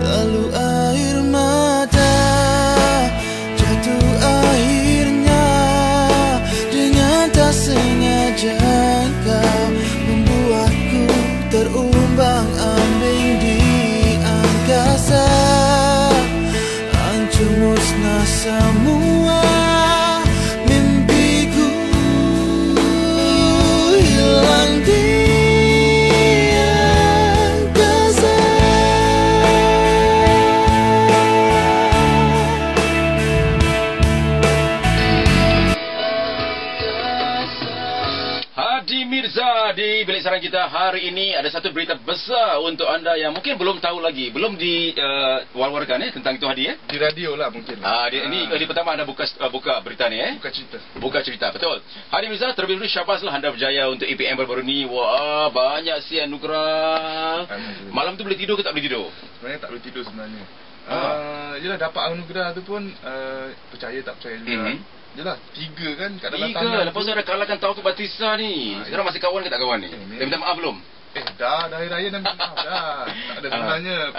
lalu air mata jatuh akhirnya. Dengan tak sengaja kau membuatku terumbang-ambing di angkasa. Hancur musnah semua mimpiku, hilang di angkasa. Hadi Mirza di bilik saran kita hari ini. Ada satu berita besar untuk anda yang mungkin belum tahu lagi, belum diwar-warkan tentang itu Hadi Di radio lah mungkin. Ini pertama anda buka berita ni Buka cerita, betul. Hadi Mirza, terlebih dahulu syabas lah anda berjaya untuk EPM baru-baru ni. Wah, banyak si anugerah. Malam tu boleh tidur ke tak boleh tidur? Sebenarnya tak boleh tidur sebenarnya. Yelah, dapat anugerah tu pun percaya tak percaya juga. Yelah, 3 kan kat dalam tangan. Lepas tu ada kalahkan Taufik Batista ni. Sekarang masih kawan ke tak kawan ni? Dia minta maaf belum? Dah hari raya dah minta maaf dah. Tak ada sebenarnya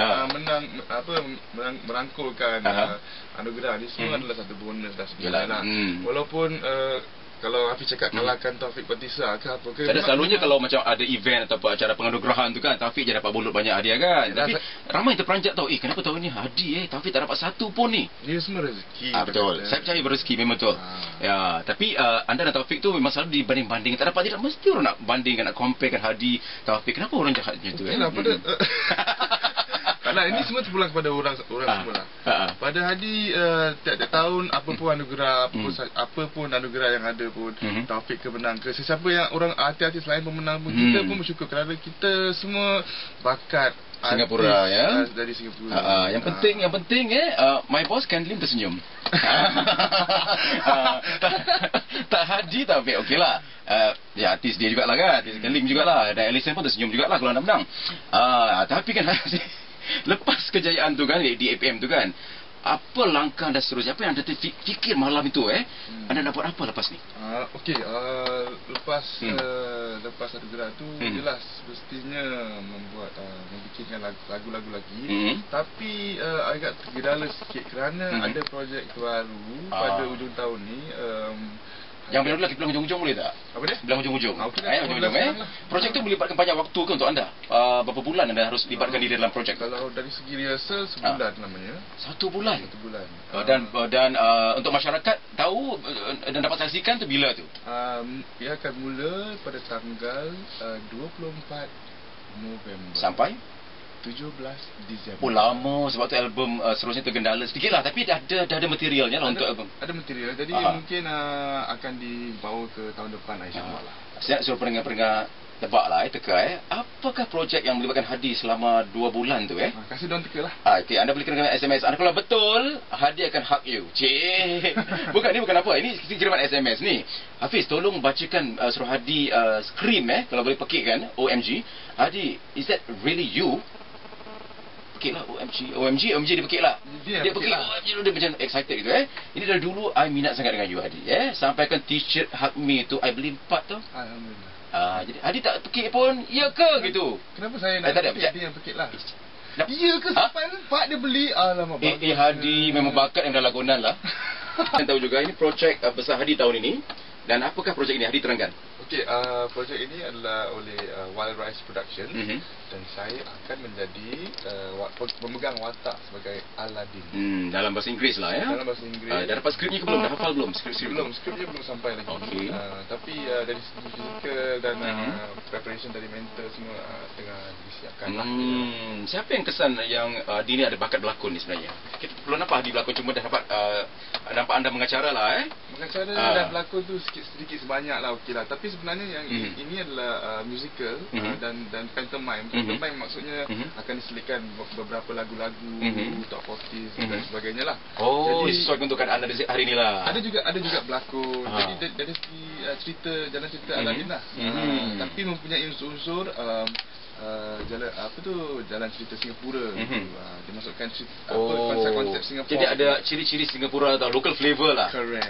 merangkulkan anugerah ni semua adalah satu bonus dah sebenarnya. Walaupun kalau Hafiz cakap kalahkan Taufik Batista ke apa ke. Ada selalunya kalau macam ada event atau acara penganugerahan tu kan, Taufik je dapat bulut banyak hadiah kan. Tapi ramai terperanjat tahu, kenapa tahun ni Hadi Taufik tak dapat satu pun ni. Dia semua rezeki. Betul. Saya percaya berezeki memang betul. Ya, tapi anda dan Taufik tu memang selalu dibanding-banding. Tak dapat, tidak mesti orang nak bandingkan, nak comparekan Hadi Taufik. Kenapa orang jahat macam tu? Taklah, ini semua terpulang kepada orang semua lah. Pada Hadi, tiap-tiap tahun apa pun anugerah, apa pun anugerah yang ada pun, Taufik ke menang ke, sesiapa yang orang artis lain pemenang pun, kita pun bersyukur kerana kita semua bakat Singapura dari Singapura. Yang penting my boss Ken Lim tersenyum. Tak Hadi Taufik okeylah. Ya, artis dia jugalah kan, artis Ken Lim jugalah, dan Alison pun tersenyum jugalah kalau anda menang. Tapi kan lepas kejayaan tu kan di APM tu kan, apa langkah dan seterusnya, apa yang anda fikir malam itu anda nak buat apa lepas ni? Lepas anugerah tu jelas mestinya membikinkan lagu-lagu lagi. Tapi agak tergedala sikit kerana ada projek baru pada hujung tahun ni. Yang benar lagi bilang hujung-hujung boleh tak? Apa dia? Bilang hujung-hujung. Hujung-hujung projek tu melibatkan banyak waktu ke untuk anda? Berapa bulan anda harus libatkan diri dalam projek? Kalau dari segi rehearsal sebulan namanya. 1 bulan. 1 bulan. Dan untuk masyarakat tahu dan dapat saksikan tu bila tu? Ia akan mula pada tanggal 24 November sampai 17 Disember. Oh, lama. Sebab tu album seterusnya tergendala sedikit lah. Tapi dah ada materialnya lah untuk album. Ada material. Jadi mungkin akan dibawa ke tahun depan lah, insyaAllah lah. Saya nak suruh pendengar tebak lah, teka apakah projek yang melibatkan Hadi selama 2 bulan tu kasih diorang teka lah. Okay, anda boleh kirakan SMS anda. Kalau betul, Hadi akan hug you. Bukan apa. Ini kiriman SMS ni. Hafiz, tolong bacakan suruh Hadi scream kalau boleh pekikkan OMG. Hadi, is that really you? Pekik lah OMG dia pekik lah. Dia pekik lah. Dia macam excited gitu Ini dari dulu I minat sangat dengan you Hadi sampaikan t-shirt Hug Me tu I beli 4 tau. Alhamdulillah. Jadi Hadi tak pekik pun, ya ke gitu? Kenapa saya nak pekik dia yang pekik lah? Ya ke sampai 4 dia beli? Alamak, bagus. Hadi memang bakat yang dah lakonan lah. Dan tahu juga ini projek besar Hadi tahun ini. Dan apakah projek ini? Hadi terangkan. Okey, projek ini adalah oleh Wild Rice Production. Dan saya akan menjadi pemegang watak sebagai Aladdin. Dalam bahasa Inggeris lah Dalam bahasa Inggeris. Dah dapat skripnya ke belum? Dah hafal belum? Skripnya belum sampai lagi. Tapi dari segi fizikal dan preparation dari mental semua tengah disiapkan lah. Siapa yang kesan yang Hadi ni ada bakat berlakon ni sebenarnya? Kita belum nampak Hadi berlakon, cuma dah dapat nampak anda mengacara lah Mengacara dan berlakon tu sedikit sebanyak lah, okey lah. Tapi sebenarnya yang ini adalah musical dan pantomime. Pantomime maksudnya akan diselipkan beberapa lagu-lagu top 40s dan sebagainya lah. Jadi sesuai untuk anda hari ni lah. Ada juga berlakon. Jadi dari segi jalan cerita Aladdin lah. Tapi mempunyai unsur-unsur jalan cerita Singapura. Dia masukkan konsep-konsep Singapura. Jadi ada ciri-ciri Singapura atau local flavor lah. Correct.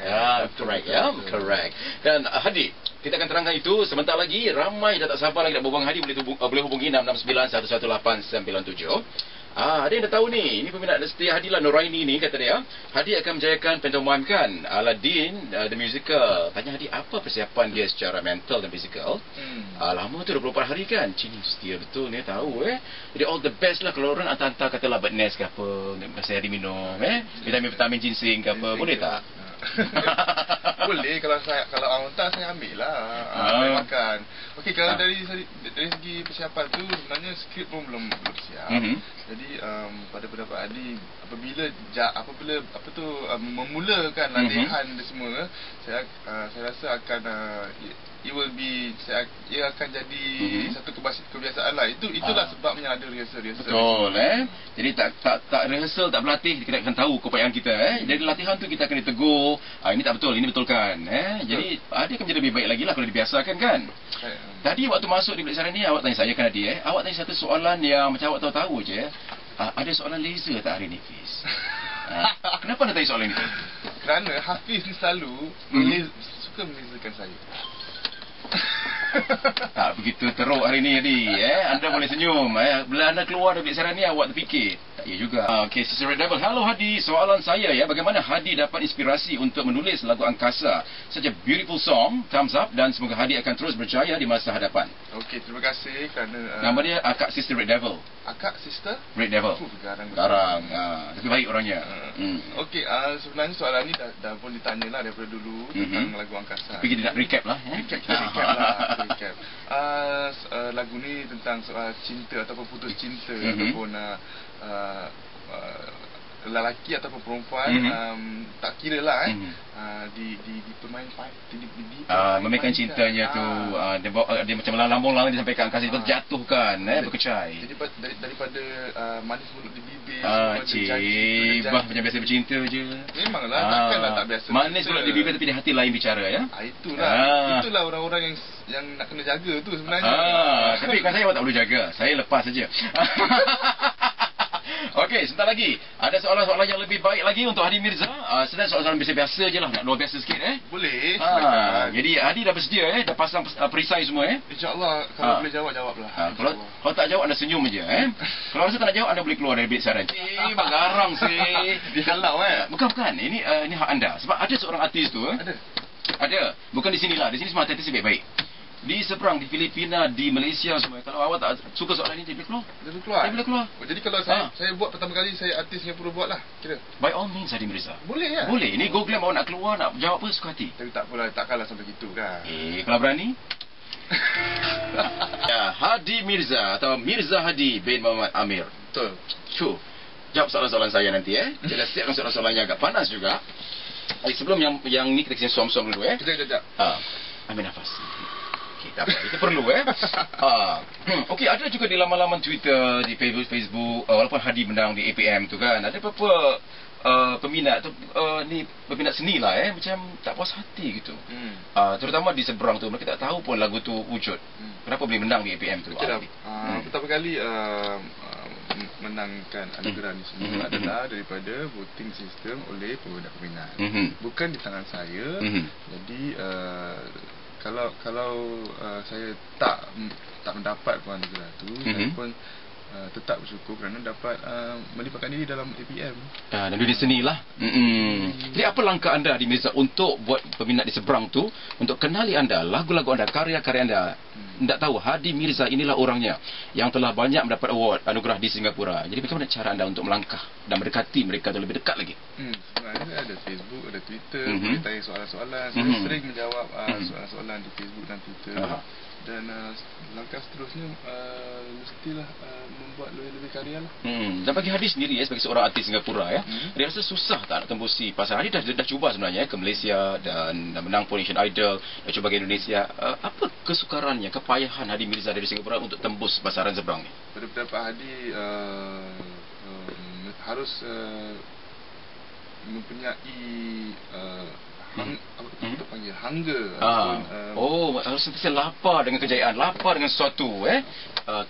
Correct. Dan Hadi, kita akan terangkan itu sebentar lagi. Ramai dah tak sabar lagi nak berbual Hadi. Boleh hubungi 669-11897. Ada yang dah tahu ni. Ini peminat setia Hadi lah, Nuraini ni kata dia. Hadi akan menjayakan pantomime kan Aladdin the musical. Tanya Hadi apa persiapan dia secara mental dan fizikal. Lama tu 24 hari kan. Cini setia betul ni, tahu Jadi all the best lah. Kalau orang hantar-hantar katalah Bedness ke apa, masa Hadi minum vitamin ginseng ke apa, boleh tak? Boleh, kalau awak tak, saya ambil lah. Saya makan. Okey, kalau dari segi persiapan tu, sebenarnya skrip pun belum siap. Jadi pada pendapat Hadi, apabila memulakan latihan dia semua, saya rasa akan ia akan jadi satu kebiasaan lah. Itulah sebabnya ada rehearsal. Betul Jadi tak rehearsal, tak berlatih, kita akan tahu keupayaan kita Dari latihan tu kita akan ditegur, ini tak betul, ini betulkan Jadi dia akan jadi lebih baik lagi lah kalau dibiasakan kan. Tadi waktu masuk di bilik saran ni, awak tanya saya kan Hadi awak tanya satu soalan yang macam awak tahu-tahu je. Ada soalan laser tak hari ni Fiz? Kenapa anda tanya soalan ni? Kerana Hafiz ni selalu suka melaserkan saya. Tak begitu teruk hari ni Hadi Anda boleh senyum Bila anda keluar dari bilik saran ni, awak terfikir tak ya juga. Okay, Sister Red Devil. Hello Hadi, soalan saya bagaimana Hadi dapat inspirasi untuk menulis lagu angkasa? Such a beautiful song. Thumbs up. Dan semoga Hadi akan terus berjaya di masa hadapan. Okay, terima kasih kerana nama dia Akak Sister Red Devil. Akak Sister Red Devil. Garang. Tapi baik orangnya. Okay, sebenarnya soalan ni dah pun ditanya lah daripada dulu tentang lagu angkasa. Tapi kita nak recap lah. Recap. Lagu ni tentang soal cinta ataupun putus cinta ataupun lelaki ataupun perempuan, tak kira lah memainkan cintanya tu, dia macam lambung-lambung dia sampaikan kasih jatuhkan, berkecai. Jadi daripada manis mulut di bibir, cibah macam biasa bercinta je. Memanglah, takkanlah tak biasa. Manis mulut di bibir tapi di hati lain bicara Itulah orang-orang yang nak kena jaga tu sebenarnya. Tapi kan saya awak tak perlu jaga, saya lepas saja. Okey, sebentar lagi ada soalan-soalan yang lebih baik lagi untuk Hadi Mirza. Sedang soalan-soalan biasa-biasa je lah, nak luar biasa sikit Boleh. Jadi Hadi dah bersedia dah pasang perisai semua InsyaAllah kalau boleh jawab-jawablah. Kalau tak jawab anda senyum je Kalau rasa tak nak jawab, anda boleh keluar dari bilik saran. Garang sih. Dihalau Bukan. Ini hak anda. Sebab ada seorang artis tu Ada. Bukan di sinilah. Di sini semua artis baik-baik. Di seberang, di Filipina, di Malaysia semua. Kalau awak tak suka soalan ni, dia boleh keluar. Dia boleh keluar. Jadi kalau saya buat pertama kali, saya artis Singapura buat lah, kira. By all means, Hadi Mirza. Boleh ya? Boleh. Ini Go Glam awak nak keluar, nak jawab apa, suka hati. Tapi tak apalah, takkanlah sampai gitu kan. Kalau berani. Hadi Mirza atau Mirza Hadi bin Muhammad Amir. Betul. Jawab soalan-soalan saya nanti Kita dah siapkan soalan-soalan yang agak panas juga. Sebelum yang ni kita kisah som-som dulu Kejap. ambil nafas. Tak apa, itu perlu Okey, ada juga di laman-laman Twitter, di Facebook, walaupun Hadi menang di APM tu kan, ada beberapa peminat tu peminat seni lah macam tak puas hati gitu. Terutama di seberang tu, mereka tak tahu pun lagu tu wujud. Kenapa boleh menang di APM tu? Pertama kali menangkan anugerah ni semua adalah daripada voting sistem oleh peminat. Bukan di tangan saya. Jadi kalau saya tak mendapat pun anugerah tu, saya pun tetap bersyukur kerana dapat melibatkan diri dalam APM dan dunia seni lah. Jadi apa langkah anda Hadi Mirza untuk buat peminat di seberang tu untuk kenali anda, lagu-lagu anda, karya-karya anda, nak tahu Hadi Mirza inilah orangnya yang telah banyak mendapat award anugerah di Singapura. Jadi bagaimana cara anda untuk melangkah dan mendekati mereka tu lebih dekat lagi? Sebenarnya ada Facebook, ada Twitter, boleh tanya soalan-soalan. Saya sering menjawab soalan-soalan di Facebook dan Twitter. Dan langkah seterusnya mestilah membuat lebih karya lah. Dan bagi Hadi sendiri sebagai seorang artis Singapura dia rasa susah tak nak tembusi pasal Hadi dah cuba sebenarnya ke Malaysia dan menang pun Asian Idol, dah cuba ke Indonesia. Apa kesukarannya, kepayahan Hadi Mirza dari Singapura untuk tembus pasaran seberang ni? Pada pendapat Hadi harus mempunyai hunger harus sentiasa lapar dengan kejayaan, lapar dengan sesuatu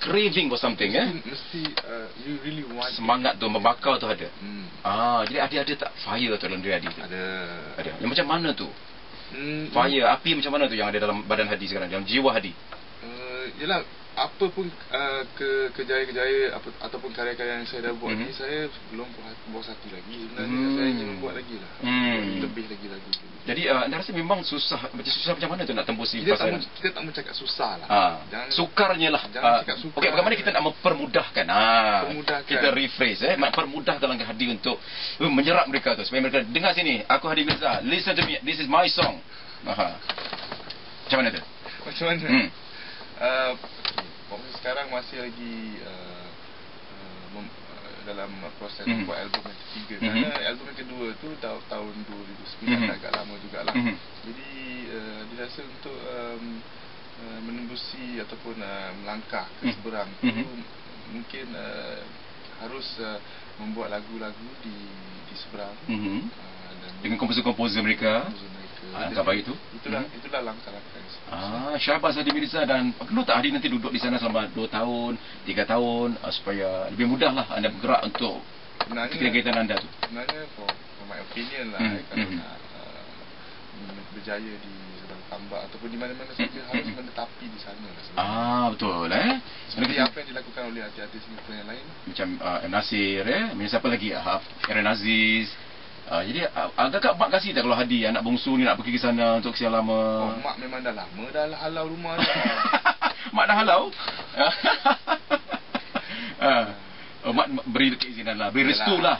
craving for something mesti you really want semangat tu, membakar tu ada. Jadi ada tak fire tu dalam diri Hadi tu? Ada. Yang macam mana tu? Fire, api macam mana tu yang ada dalam badan Hadi sekarang, dalam jiwa Hadi? Yalah, apa pun kejayaan-kejayaan ataupun karya-karya yang saya dah buat ni, saya belum puas hati lagi sebenarnya. Saya ingin membuat lagi lah, lebih lagi. Jadi anda rasa memang susah macam mana tu nak tembusi pasaran? Kita tak bercakap susah lah. Sukarnya lah. Jangan cakap sukar. Okey, bagaimana kita nak mempermudahkan? Kita rephrase permudahkan langkah Hadi untuk menyerap mereka tu supaya mereka dengar sini. Aku Hadi Mirza, listen to me. This is my song. Macam mana tu? Macam mana? Sekarang masih lagi dalam proses buat album yang ketiga. Kerana album yang kedua tu tahun 2009, agak lama jugalah. Jadi dirasa untuk menembusi ataupun melangkah ke seberang tu mungkin harus membuat lagu-lagu di seberang dengan komposer-komposer mereka. Tak baik itu. Itulah langkah-langkah. Syahbaz Hadi Mirza, dan perlu tak Hadi nanti duduk di sana selama 2 tahun, 3 tahun supaya lebih mudahlah anda bergerak untuk kegiatan anda tu? Sebenarnya for my opinion lah, kalau nak berjaya di Sabang Tambak ataupun di mana-mana saja harus menetapi di sana lah. Betul seperti apa yang dilakukan oleh artis-artis Singapura yang lain, macam M. Nasir, siapa lagi, Aaron Aziz. Jadi agak mak kasih tak kalau Hadi anak bongsu ni nak pergi ke sana untuk kesian lama? Mak memang dah lama dah halau rumah dah. Mak dah halau? Mak beri keizinan lah, beri restu lah.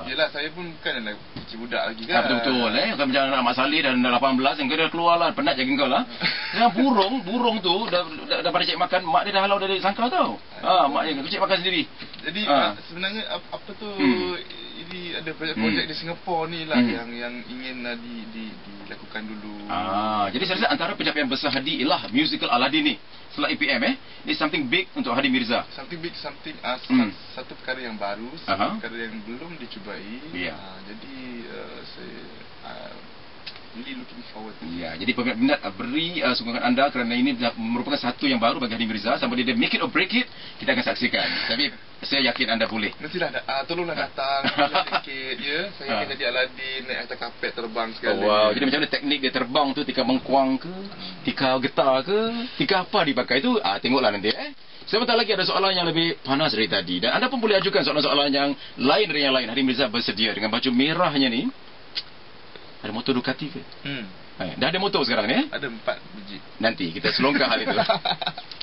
Yelah, saya pun bukan anak kecil budak lagi kan. Betul-betul Bukan macam anak Mak Saleh dah 18 yang kau dah keluar lah, penat jaga kau lah. Burung tu dah pada cek makan, mak dia dah halau dari sangkar tau. Mak dia kau cek makan sendiri. Jadi sebenarnya apa tu, ini ada projek di Singapura ni lah yang ingin dilakukan dulu. Jadi saya rasa antara pencapaian besar Hadi ialah musical Aladdin ni. Setelah EPM ini something big untuk Hadi Mirza. Something big, satu perkara yang baru, perkara yang belum dicubai. Jadi saya really looking forward. Jadi peminat beri sokongan anda kerana ini merupakan satu yang baru bagi Hadi Mirza. Sama dia make it or break it, kita akan saksikan. Tapi saya yakin anda boleh. Nantilah tolonglah datang sikit ya. Saya akan jadi Aladdin, naik atas kapet terbang sekali. Jadi macam mana teknik dia terbang tu, tikar mengkuang ke, tikar getar ke, tikar apa dipakai tu, tengoklah nanti Sebentar lagi ada soalan yang lebih panas dari tadi, dan anda pun boleh ajukan soalan-soalan yang lain dari yang lain. Hadi Mirza bersedia dengan baju merahnya ni. Ada motor Ducati ke? Dah ada motor sekarang ni? Ada 4 biji. Nanti kita selongkar hal itu.